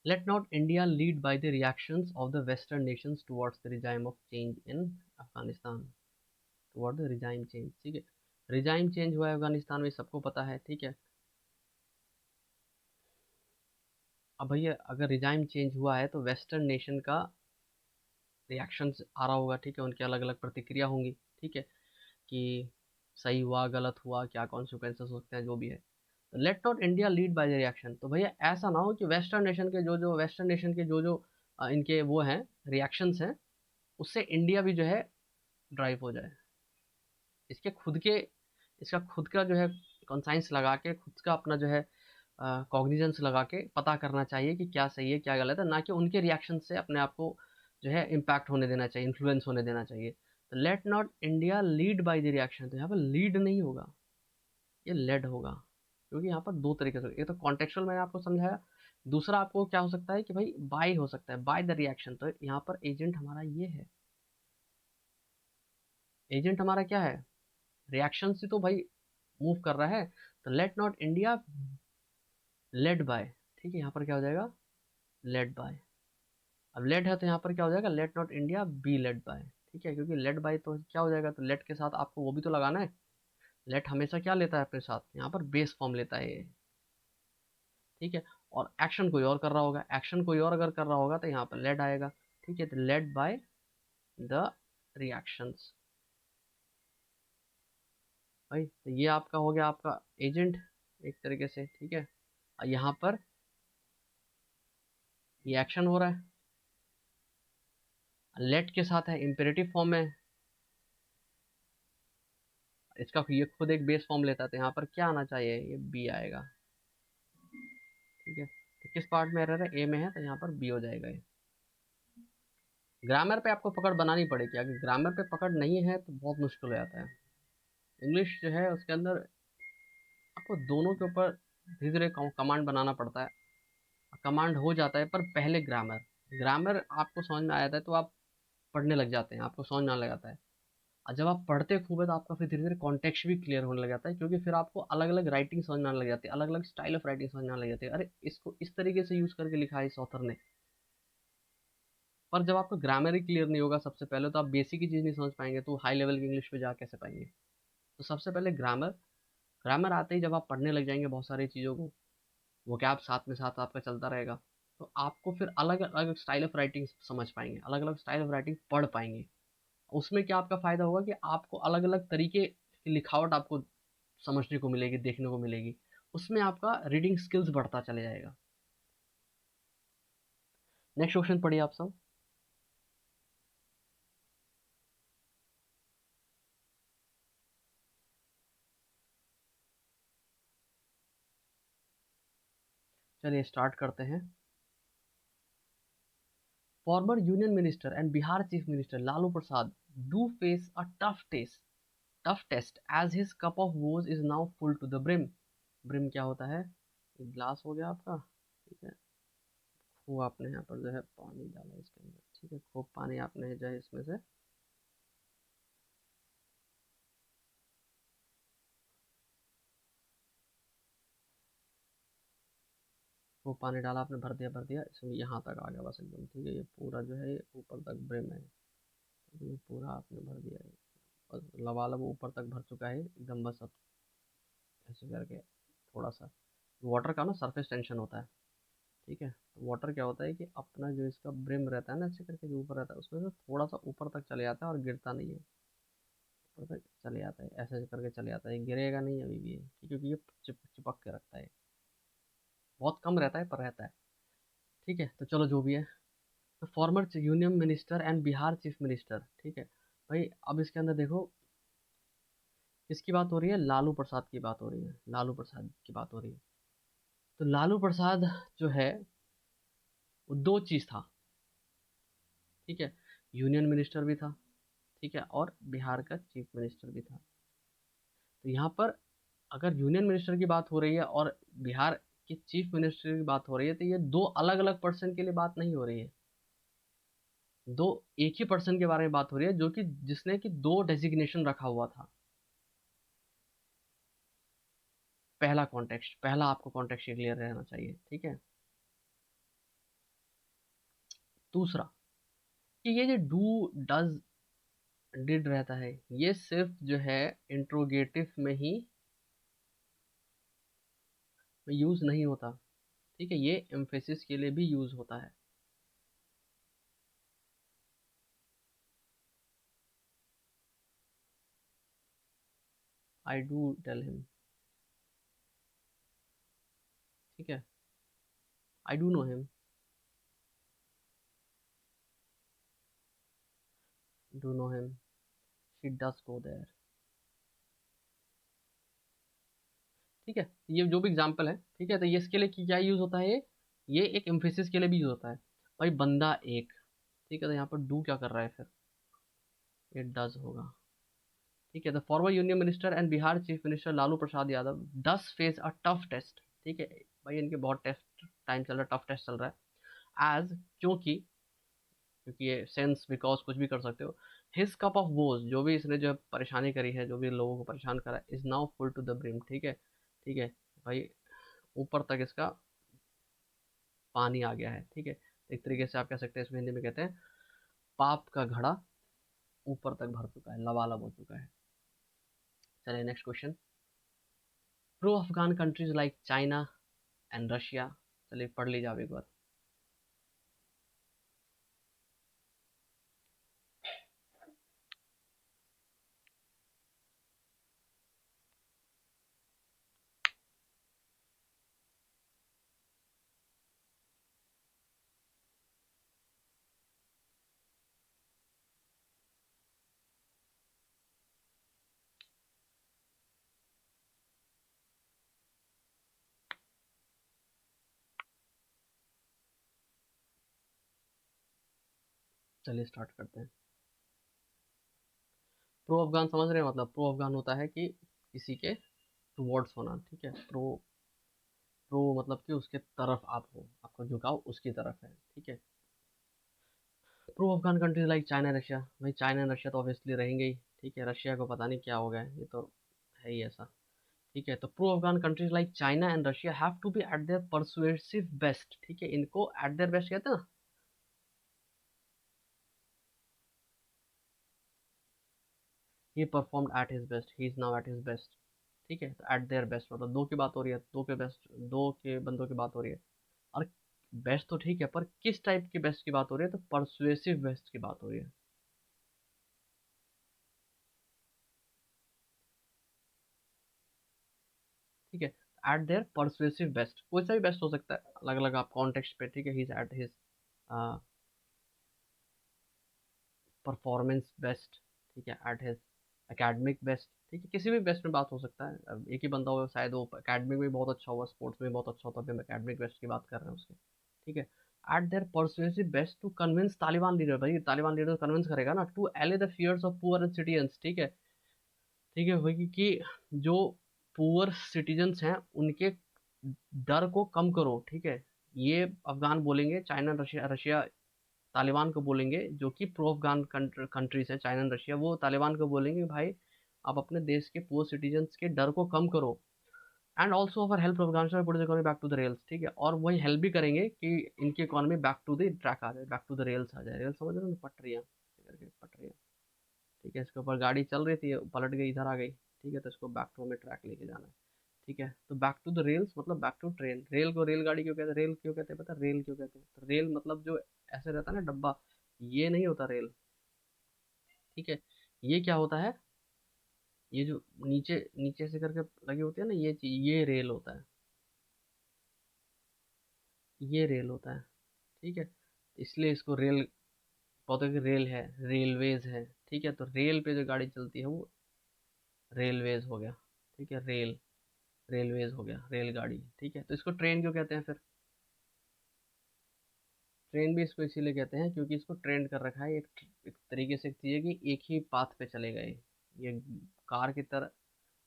Let not India lead by the reactions of the Western nations towards the regime of change in Afghanistan. Toward the regime change, ठीक है, regime change हुआ है अफगानिस्तान में, सबको पता है। ठीक है, अब भैया अगर रिजाइम चेंज हुआ है तो वेस्टर्न नेशन का रिएक्शन आ रहा होगा। ठीक है, उनकी अलग अलग प्रतिक्रिया होंगी। ठीक है, कि सही हुआ गलत हुआ, क्या कॉन्सिक्वेंसेस होते हैं, जो भी है। तो late not India lead by the reaction, तो भैया ऐसा ना हो कि वेस्टर्न नेशन के जो जो इनके वो हैं रिएक्शंस हैं, उससे इंडिया भी जो है ड्राइव हो जाए। इसके खुद के इसका खुद का जो है कॉन्साइंस लगा के, खुद का अपना जो है कॉग्निजेंस लगा के पता करना चाहिए कि क्या सही है क्या गलत है, ना कि उनके रिएक्शन से अपने आप को जो है इम्पैक्ट होने देना चाहिए, इन्फ्लुएंस होने देना चाहिए। तो late not India lead by the reaction, तो यहाँ पर लीड नहीं होगा, ये लेड होगा। क्योंकि यहाँ पर दो तरीके से, एक तो कॉन्टेक्चुअल मैंने आपको समझाया, दूसरा आपको क्या हो सकता है कि भाई बाय हो सकता है, बाय द रिएक्शन। तो यहाँ पर एजेंट हमारा ये है, एजेंट हमारा क्या है, रिएक्शन से तो भाई मूव कर रहा है। तो late not India lead by, ठीक है, यहाँ पर क्या हो जाएगा, लेड बाय। अब लेड है तो यहाँ पर क्या हो जाएगा, let not India be led by. ठीक है, क्योंकि लेड बाय तो क्या हो जाएगा, तो लेट के साथ आपको वो भी तो लगाना है। लेट हमेशा क्या लेता है अपने साथ, यहाँ पर बेस फॉर्म लेता है ये। ठीक है, और एक्शन कोई और कर रहा होगा, एक्शन कोई और अगर कर रहा होगा तो यहाँ पर लेड आएगा। ठीक है, तो लेड बाय द रिएक्शंस। भाई तो ये आपका हो गया आपका एजेंट एक तरीके से। ठीक है, और यहाँ पर ये एक्शन हो रहा है, लेट के साथ है, इम्पेरेटिव फॉर्म में, इसका ये खुद एक बेस फॉर्म लेता है, तो यहाँ पर क्या आना चाहिए, ये बी आएगा। ठीक है, तो किस पार्ट में एरर है, ए में है, तो यहाँ पर बी हो जाएगा ये। ग्रामर पे आपको पकड़ बनानी पड़ेगी, अगर ग्रामर पे पकड़ नहीं है तो बहुत मुश्किल हो जाता है। इंग्लिश जो है उसके अंदर आपको दोनों के ऊपर धीरे धीरे कमांड बनाना पड़ता है। कमांड हो जाता है पर पहले ग्रामर, ग्रामर आपको समझ में आ जाता है तो आप पढ़ने लग जाते हैं, आपको समझ में आने लग जाता है। जब आप पढ़ते खूब है तो आपका फिर धीरे धीरे कॉन्टेक्स्ट भी क्लियर होने लग जाता है, क्योंकि फिर आपको अलग अलग राइटिंग समझ में आने लग जाती है, अलग अलग स्टाइल ऑफ राइटिंग समझ में आने लग जाती है, अरे इसको इस तरीके से यूज करके लिखा है इस ऑथर ने। पर जब आपका ग्रामर ही क्लियर नहीं होगा सबसे पहले, तो आप बेसिक ही चीज़ नहीं समझ पाएंगे, तो हाई लेवल की इंग्लिश पे जा कैसे पाएंगे। तो सबसे पहले ग्रामर, ग्रामर आते ही जब आप पढ़ने लग जाएंगे बहुत सारी चीज़ों को, वो क्या आप साथ में साथ आपका चलता रहेगा, तो आपको फिर अलग अलग स्टाइल ऑफ राइटिंग समझ पाएंगे, अलग अलग स्टाइल ऑफ राइटिंग पढ़ पाएंगे। उसमें क्या आपका फ़ायदा होगा कि आपको अलग अलग तरीके की लिखावट आपको समझने को मिलेगी, देखने को मिलेगी, उसमें आपका रीडिंग स्किल्स बढ़ता चले जाएगा। नेक्स्ट क्वेश्चन पढ़िए आप सब। चलिए स्टार्ट करते हैं। Former union minister and Bihar chief minister Lalu Prasad do face a tough test as his cup of woes is now full to the brim. Brim क्या होता है? ग्लास हो गया आपका, ठीक है। खूब आपने यहाँ पर जो है पानी डाला इसके अंदर, ठीक है, खूब पानी आपने जो है इसमें से खूब पानी डाला आपने, भर दिया इसमें, यहाँ तक आ गया बस एकदम, ठीक है। ये पूरा जो है ये ऊपर तक ब्रिम है, ये पूरा आपने भर दिया है, बस लबालब ऊपर तक भर चुका है एकदम, बस अब ऐसे करके थोड़ा सा वाटर का ना सरफेस टेंशन होता है, ठीक है। तो वाटर क्या होता है कि अपना जो इसका ब्रिम रहता है ना, ऐसे करके जो ऊपर रहता है उसमें से थोड़ा सा ऊपर तक चले जाता है और गिरता नहीं है, ऊपर तक चले जाता है, ऐसे करके चले जाता है, गिरेगा नहीं अभी भी ये, क्योंकि ये चिपक के रखता है, बहुत कम रहता है पर रहता है, ठीक है। तो चलो जो भी है, तो farmer union minister and Bihar chief minister, ठीक है भाई। अब इसके अंदर देखो किसकी बात हो रही है, लालू प्रसाद की बात हो रही है, लालू प्रसाद की बात हो रही है। तो लालू प्रसाद जो है वो दो चीज था, ठीक है, यूनियन मिनिस्टर भी था, ठीक है, और बिहार का चीफ मिनिस्टर भी था। तो यहाँ पर अगर यूनियन मिनिस्टर की बात हो रही है और बिहार के चीफ मिनिस्टर की बात हो रही है, तो ये दो अलग अलग पर्सन के लिए बात नहीं हो रही है, दो एक ही पर्सन के बारे में बात हो रही है, जो कि जिसने कि दो डेजिग्नेशन रखा हुआ था। पहला कॉन्टेक्स्ट, पहला आपको कॉन्टेक्स्ट क्लियर रहना चाहिए, ठीक है। दूसरा कि ये जो डू डज डिड रहता है, ये सिर्फ जो है इंट्रोगेटिव में ही यूज नहीं होता, ठीक है, ये एम्फेसिस के लिए भी यूज होता है। आई डू टेल हिम, ठीक है, I do know him, do know him, she does go there, ठीक है। ये जो भी एग्जाम्पल है, ठीक है, तो ये इसके लिए क्या यूज होता है, ये एक एम्फेसिस के लिए भी यूज होता है। भाई बंदा एक, ठीक है, तो यहाँ पर डू क्या कर रहा है फिर, ये डज होगा, ठीक है। The former union minister and Bihar chief minister Lalu Prasad Yadav does face a tough test, ठीक है। भाई इनके बहुत टेस्ट टाइम चल रहा है, टफ टेस्ट चल रहा है, एज क्योंकि, क्योंकि ये सेंस बिकॉज कुछ भी कर सकते हो, हिज कप ऑफ वोज, जो भी इसने जो परेशानी करी है, जो भी लोगों को परेशान करा, is now full to the brim, ठीक है, ठीक है भाई, ऊपर तक इसका पानी आ गया है, ठीक है। एक तरीके से आप कह सकते हैं, इसमें हिंदी में कहते हैं पाप का घड़ा ऊपर तक भर चुका है, लबालब हो चुका है। चलिए next question. Pro Afghan countries like China and Russia, चलिए पढ़ लीजिए आप एक बार। चलिए स्टार्ट करते हैं। प्रो अफगान समझ रहे हैं, मतलब प्रो अफगान होता है कि किसी के टुवर्ड्स होना, ठीक है। प्रो, प्रो मतलब कि उसके तरफ आप हो, आपका झुकाव उसकी तरफ है, ठीक है। Pro Afghan countries like China Russia, भाई चाइना एंड रशिया तो ऑब्वियसली रहेंगे ही, ठीक है, रशिया को पता नहीं क्या हो गया है, ये तो है ही ऐसा। ठीक है, तो pro Afghan countries like China and Russia have to be at their persuasive best. ठीक है, इनको एट देयर बेस्ट कहते हैं ना। He performed at his best, he is now at his best. ठीक है, तो एट देयर बेस्ट मतलब दो की बात हो रही है, दो के बेस्ट, दो के बंदों की बात हो रही है। और बेस्ट तो ठीक है, पर किस टाइप की बेस्ट की बात हो रही है, तो परसुएसिव बेस्ट की बात हो रही है। ठीक है, एट देयर परसुएसिव बेस्ट, कोई सा भी बेस्ट हो सकता है अलग अलग आप कॉन्टेक्स्ट पे। ठीक है, he is at his performance best. ठीक है, एट हिज एकेडमिक बेस्ट। ठीक है, किसी भी बेस्ट में बात हो सकता है। अब एक ही बंदा हो, शायद वो एकेडमिक में बहुत अच्छा हुआ, स्पोर्ट्स में बहुत अच्छा होता, अभी हम एकेडमिक बेस्ट की बात कर रहे हैं उसके। ठीक है, at their persuasive best to convince Taliban leader, भाई तालिबान लीडर कन्विंस करेगा ना, to allay the fears of poor and citizens. ठीक है, ठीक है, वही कि जो पुअर सिटीजन्स हैं उनके डर को कम करो। ठीक है, ये अफगान बोलेंगे, चाइना रशिया, रशिया तालिबान को बोलेंगे, जो कि प्रो अफगान कंट्रीज है चाइना एंड रशिया, वो तालिबान को बोलेंगे भाई आप अपने देश के पुअर सिटीजन्स के डर को कम करो। And also offer help Afghanistan put the economy back to the rails. ठीक है, और वही हेल्प भी करेंगे कि इनकी economy back to the track आ जाए, बैक टू द रेल्स आ जाए। रेल समझ रहे हो ना, पटरियाँ करके पटरियाँ। ठीक है, इसके ऊपर गाड़ी चल रही थी, पलट गई, इधर आ गई। ठीक है, तो इसको बैक टू हमें ट्रैक लेके जाना है। ठीक है, तो बैक टू द रेल्स मतलब बैक टू ट्रेन। रेल को रेलगाड़ी क्यों कहते हैं, रेल क्यों कहते हैं पता है, रेल क्यों कहते हैं, तो रेल मतलब जो ऐसे रहता है ना डब्बा, ये नहीं होता रेल। ठीक है, ये क्या होता है, ये जो नीचे नीचे से करके लगी होती है ना, ये चीज, ये रेल होता है, ये रेल होता है। ठीक है, इसलिए इसको रेल, पता कि रेल है, रेलवेज है। ठीक है, तो रेल पे जो गाड़ी चलती है वो रेलवेज हो गया। ठीक है, रेल, रेलवेज हो गया, रेलगाड़ी। ठीक है, तो इसको ट्रेन क्यों कहते हैं फिर, ट्रेन भी इसको इसीलिए कहते हैं क्योंकि इसको ट्रेंड कर रखा है एक तरीके से चाहिए कि एक ही पाथ पे चले गए। ये कार की तरह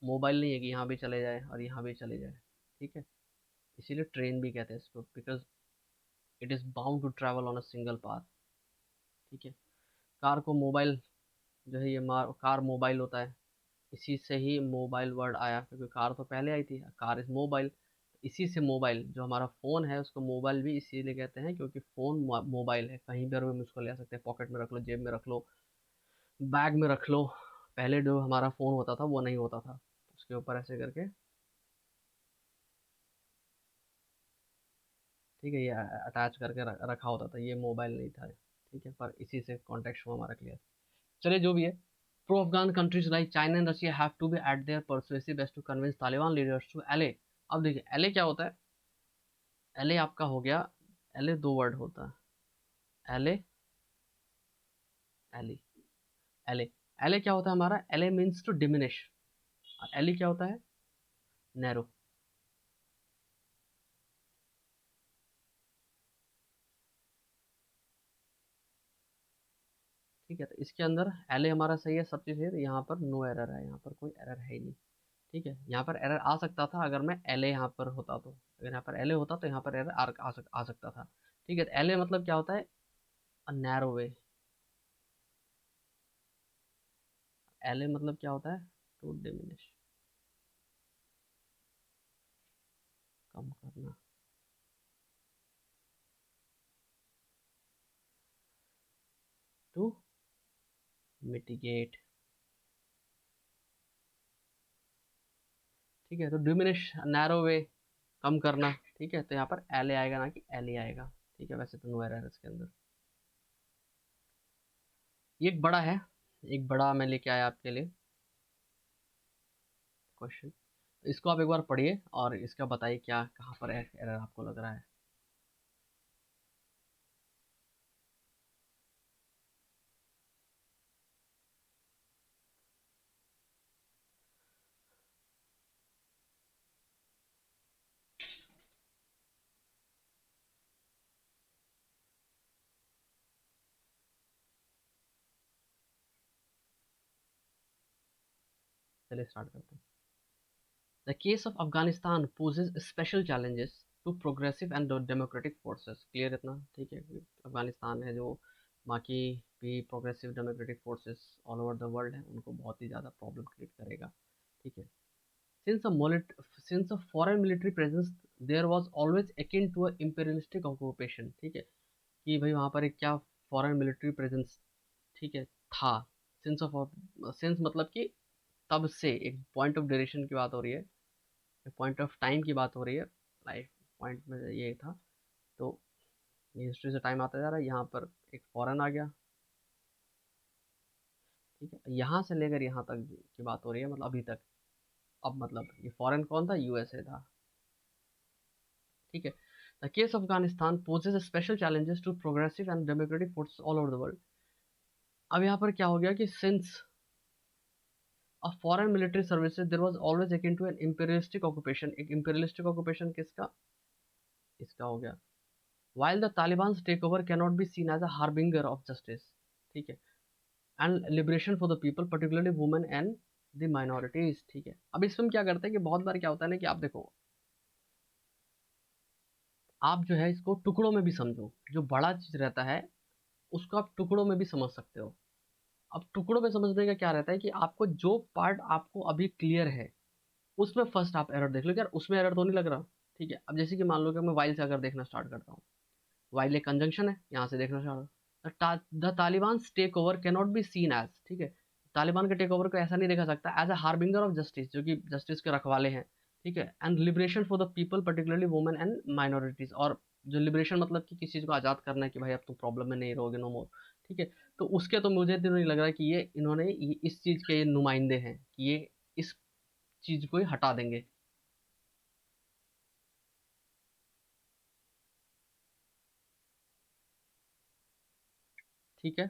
मोबाइल नहीं है कि यहाँ भी चले जाए और यहाँ भी चले जाए। ठीक है, इसीलिए ट्रेन भी कहते हैं इसको, because it is bound to travel on a single path. ठीक है, कार को मोबाइल, जो है ये कार मोबाइल होता है, इसी से ही मोबाइल वर्ड आया, क्योंकि कार तो पहले आई थी, कार इज मोबाइल। इसी से मोबाइल, जो हमारा फ़ोन है उसको मोबाइल भी इसीलिए कहते हैं क्योंकि फ़ोन मोबाइल है, कहीं पर भी हम उसको ले सकते हैं, पॉकेट में रख लो, जेब में रख लो, बैग में रख लो। पहले जो हमारा फ़ोन होता था वो नहीं होता था, उसके ऊपर ऐसे करके, ठीक है, ये अटैच करके रखा होता था, ये मोबाइल नहीं था। ठीक है, पर इसी से कॉन्टेक्ट हुआ हमारा क्लियर। चलिए जो भी है, pro Afghan countries like China and Russia have to be at their persuasive best to convince Taliban leaders to allay. अब देखिए एले क्या होता है, एले आपका हो गया, एले दो वर्ड होता है, एले, एली, एले, एले क्या होता है हमारा, एले मीन्स टू डिमिनिश, और एली क्या होता है, नैरो। ठीक है, तो इसके अंदर एले हमारा सही है, सब चीज़ है, तो यहाँ पर नो एरर है, यहाँ पर कोई एरर है ही नहीं। ठीक है, यहाँ पर एरर आ सकता था अगर मैं एले यहाँ पर होता, तो अगर यहाँ पर एले होता तो यहाँ पर एरर आ सकता था। ठीक है, तो एले मतलब क्या होता है, नैरो वे। एले मतलब क्या होता है, टू डिमिनिश, कम करना, टू मिटिगेट। ठीक है, तो डिमिनिश, नैरो वे, कम करना। ठीक है, तो यहाँ पर एले आएगा ना कि एले आएगा। ठीक है, वैसे तो नो एरर है इसके अंदर। ये एक बड़ा है, एक बड़ा मैं लेके आया आपके लिए क्वेश्चन, इसको आप एक बार पढ़िए और इसका बताइए क्या कहाँ पर एरर आपको लग रहा है। चलिए स्टार्ट करते हैं। The case of Afghanistan poses special challenges to progressive and democratic forces. Clear इतना, ठीक है, अफगानिस्तान है जो बाकी भी progressive democratic forces all over the world हैं, उनको बहुत ही ज़्यादा प्रॉब्लम क्रिएट करेगा। ठीक है। Since a foreign military presence there was always akin to a imperialistic occupation. ठीक है, कि भाई वहाँ पर एक क्या फॉरेन मिलिट्री प्रेजेंस, ठीक है, था। सिंस ऑफ सिंस मतलब कि तब से, एक पॉइंट ऑफ ड्यूरेशन की बात हो रही है, एक पॉइंट ऑफ टाइम की बात हो रही है, लाइफ पॉइंट में ये था। तो ये हिस्ट्री से टाइम आता जा रहा है, यहाँ पर एक फॉरेन आ गया। ठीक है, यहाँ से लेकर यहाँ तक की बात हो रही है, मतलब अभी तक। अब मतलब ये फॉरेन कौन था? यूएसए था। ठीक है। The case of Afghanistan poses special challenges to progressive and democratic forces all over the world. अब यहाँ पर क्या हो गया कि since a foreign military services there was always akin to an imperialistic occupation. एक imperialistic ऑक्यूपेशन किसका? इसका हो गया। while the Taliban's takeover cannot be seen as a harbinger of justice, ठीक है, and liberation for the people, particularly women and the minorities। ठीक है, अब इसमें क्या करते हैं कि बहुत बार क्या होता है ना कि आप देखो, आप जो है इसको टुकड़ों में भी समझो, जो बड़ा चीज रहता है उसको आप टुकड़ों में भी समझ सकते हो। अब टुकड़ों में समझने का क्या रहता है कि आपको जो पार्ट आपको अभी क्लियर है उसमें फर्स्ट आप एरर देख लो कि यार उसमें एरर तो नहीं लग रहा। ठीक है, अब जैसे कि मान लो कि मैं वाइल से अगर देखना स्टार्ट करता हूँ, वाइल एक कंजंक्शन है, यहाँ से देखना start. The Taliban take over cannot be seen as, ठीक है, तालिबान के टेक ओवर को ऐसा नहीं देखा सकता as a harbinger of justice, जो कि जस्टिस के रखवाले हैं। ठीक है, and liberation for the people particularly women and minorities, और जो लिबरेशन मतलब कि किसी चीज को आज़ाद करना है कि भाई अब तुम प्रॉब्लम में नहीं रहोगे, नो मोर। ठीक है, तो उसके तो मुझे तो नहीं लग रहा है कि ये इस चीज के नुमाइंदे हैं कि ये इस चीज को ही हटा देंगे। ठीक है,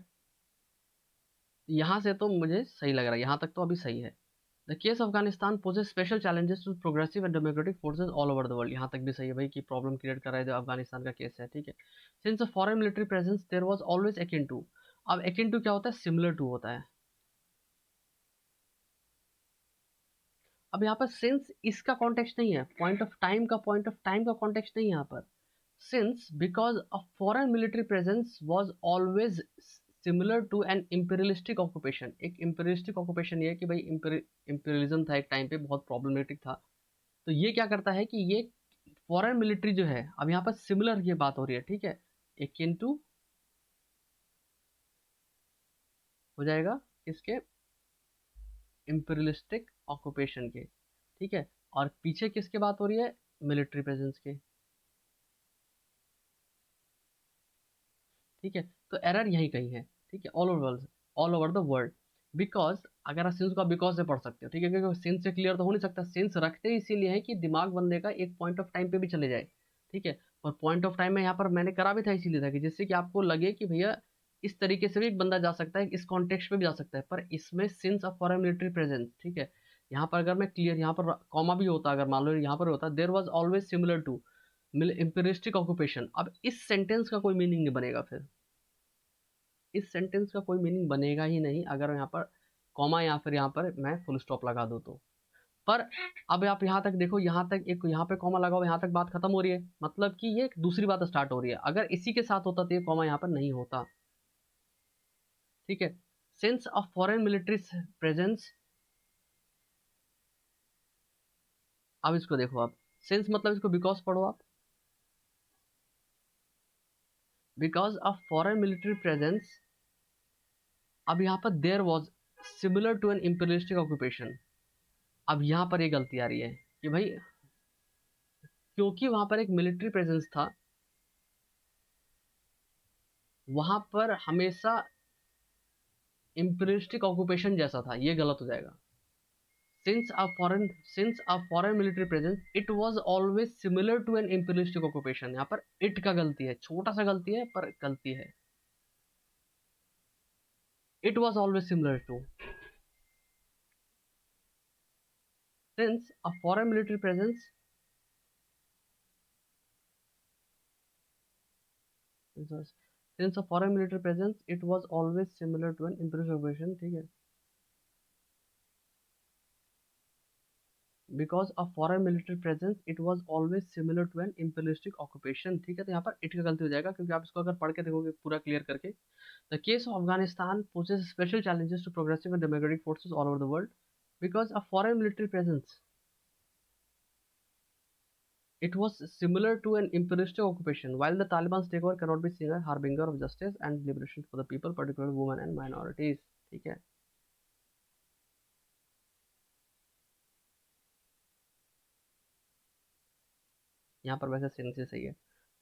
यहाँ से तो मुझे सही लग रहा है, यहाँ तक तो अभी सही है। The case Afghanistan poses special challenges to progressive and democratic forces all over the world. यहाँ तक भी सही है भाई, कि प्रॉब्लम क्रिएट कर रहा है जो अफगानिस्तान का केस है। ठीक है, since a foreign military presence there was always akin to. अब akin टू क्या होता है? सिमिलर टू होता है। अब यहाँ पर सिंस इसका कॉन्टेक्स्ट नहीं है, पॉइंट ऑफ टाइम का कॉन्टेक्स्ट नहीं है यहाँ पर। Since because a foreign military presence was always similar to an imperialistic occupation. एक imperialistic ऑक्यूपेशन ये है कि भाई imperialism था एक टाइम पे, बहुत प्रॉब्लमेटिक था। तो ये क्या करता है कि ये फॉरेन मिलिट्री जो है, अब यहाँ पर सिमिलर ये बात हो रही है। ठीक है, एक किंतु हो जाएगा किसके? इंपीरियलिस्टिक ऑक्यूपेशन के। ठीक है, और पीछे किसके बात हो रही है? मिलिट्री प्रेजेंस के। ठीक है, तो एरर यही कहीं है। ठीक है, all over the world. Because अगर आप सिंस का बिकॉज से पढ़ सकते हो, ठीक है, क्योंकि सिंस से क्लियर तो हो नहीं सकता। सिंस रखते ही इसीलिए है कि दिमाग बंदे का एक पॉइंट ऑफ टाइम पे भी चले जाए। ठीक है, और पॉइंट ऑफ टाइम में यहाँ पर मैंने करा भी था इसीलिए था कि जिससे कि आपको लगे कि भैया इस तरीके से भी एक बंदा जा सकता है, इस कॉन्टेक्स्ट में भी जा सकता है, पर इसमें since of foreign military presence. ठीक है, यहाँ पर अगर मैं क्लियर, यहाँ पर कॉमा भी होता, अगर मान लो यहाँ पर होता there was always similar to imperialistic occupation, अब इस सेंटेंस का कोई मीनिंग नहीं बनेगा फिर। इस सेंटेंस का कोई मीनिंग बनेगा ही नहीं अगर यहाँ पर कॉमा या फिर यहाँ पर मैं फुल स्टॉप लगा दूँ तो। पर अब आप यहाँ तक देखो, यहाँ तक एक यहाँ पे कॉमा लगाओ, यहाँ तक बात खत्म हो रही है, मतलब कि ये एक दूसरी बात स्टार्ट हो रही है। अगर इसी के साथ होता तो ये कॉमा यहाँ पर नहीं होता। ठीक है, since of foreign military presence. अब इसको देखो आप, सिंस मतलब इसको बिकॉज पढ़ो आप। Because of foreign military presence, अब यहाँ पर there was similar to an imperialistic occupation. अब यहाँ पर ये गलती आ रही है कि भाई क्योंकि वहां पर एक मिलिट्री प्रेजेंस था, वहां पर हमेशा imperialistic ऑक्यूपेशन जैसा था, ये गलत हो जाएगा। Since a foreign military presence it was always similar to an imperialistic occupation. यहाँ पर इट का गलती है, छोटा सा गलती है पर गलती है। It was always similar to, since a foreign military presence, since a foreign military presence it was always similar to an imperialistic occupation. ठीक है, because a foreign military presence it was always similar to an imperialistic occupation. ठीक है, तो यहाँ पर it का गलती हो जाएगा, क्योंकि आप इसको अगर पढ़ के देखोगे पूरा क्लियर करके, the case of Afghanistan poses special challenges to progressive and democratic forces all over the world because a foreign military presence it was similar to an imperialistic occupation, while the Taliban's takeover cannot be seen as harbinger of justice and liberation for the people, particularly women and minorities। ठीक है, यहाँ पर वैसे sense ही सही है।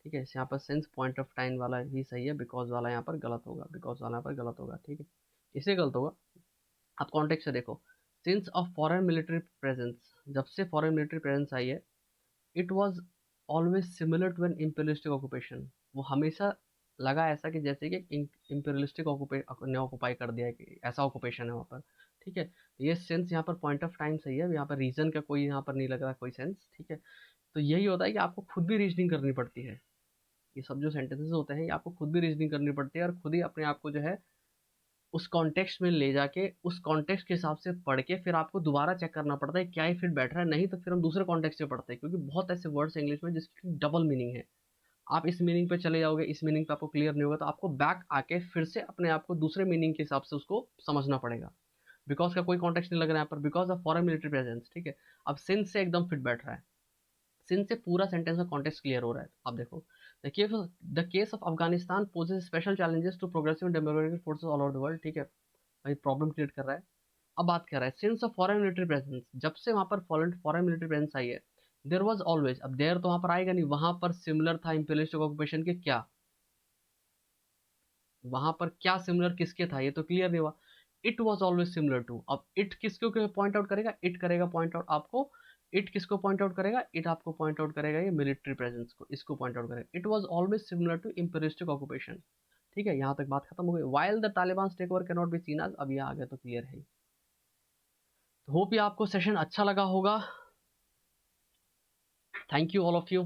ठीक है, यहाँ पर सेंस पॉइंट ऑफ टाइम वाला ही सही है, बिकॉज वाला यहाँ पर गलत होगा, बिकॉज वाला यहाँ पर गलत होगा। ठीक है, इसे गलत होगा। आप कॉन्टेक्स्ट से देखो, since of foreign military presence, जब से फॉरेन मिलिट्री प्रेजेंस आई है, it was always similar to an imperialistic occupation. वो हमेशा लगा ऐसा कि जैसे कि इम्पेरियलिस्टिक ने ऑक्यूपाई कर दिया है, कि ऐसा ऑक्यूपेशन है वहाँ पर। ठीक है, तो ये सेंस यहाँ पर पॉइंट ऑफ टाइम सही है, यहाँ पर रीजन का कोई यहाँ पर नहीं लग रहा कोई सेंस। ठीक है, तो यही होता है कि आपको खुद भी रीजनिंग करनी पड़ती है। ये सब जो सेंटेंसेस होते हैं, ये आपको खुद भी रीजनिंग करनी पड़ती है, और खुद ही अपने आप को जो है उस कॉन्टेक्स्ट में ले जाके उस कॉन्टेक्स्ट के हिसाब से पढ़ के फिर आपको दोबारा चेक करना पड़ता है क्या ही फिट बैठ रहा है, नहीं तो फिर हम दूसरे कॉन्टेक्स्ट से पढ़ते हैं, क्योंकि बहुत ऐसे वर्ड्स इंग्लिश में जिसकी डबल मीनिंग है। आप इस मीनिंग पे चले जाओगे, इस मीनिंग पे आपको क्लियर नहीं होगा, तो आपको बैक आके फिर से अपने आप को दूसरे मीनिंग के हिसाब से उसको समझना पड़ेगा। बिकॉज का कोई कॉन्टेक्स्ट नहीं लग रहा है यहाँ पर, because of foreign military presence. ठीक है, अब सिंस से एकदम फिट बैठ रहा है, सिंस से पूरा सेंटेंस का कॉन्टेक्स्ट क्लियर हो रहा है। आप देखो, the case of Afghanistan poses special challenges to progressive democratic forces all over the world. ठीक है, भाई प्रॉब्लम क्रिएट कर रहा है। अब बात कर रहा है since of foreign military presence, जब से वहां पर फॉरेन मिलिट्री प्रेजेंस आई है, देयर वाज ऑलवेज, अब देयर तो वहां पर आएगा नहीं, वहां पर सिमिलर था इंपीरियलिस्टिक ऑक्यूपेशन के क्या, वहां पर क्या सिमिलर किसके था, ये तो क्लियर नहीं हुआ। It was always similar to, अब इट किसको पॉइंट आउट करेगा, इट करेगा पॉइंट आउट आपको, इट किसको पॉइंट आउट करेगा, इट आपको पॉइंट आउट करेगा ये मिलिट्री प्रेजेंस को, इसको पॉइंट आउट करेगा। It was always similar to imperialistic occupation. ठीक है, यहाँ तक बात खत्म हो गई। While the Taliban take over can not be seen as, अब ये आ गया तो क्लियर है। होप ये आपको सेशन अच्छा लगा होगा। Thank you all of you.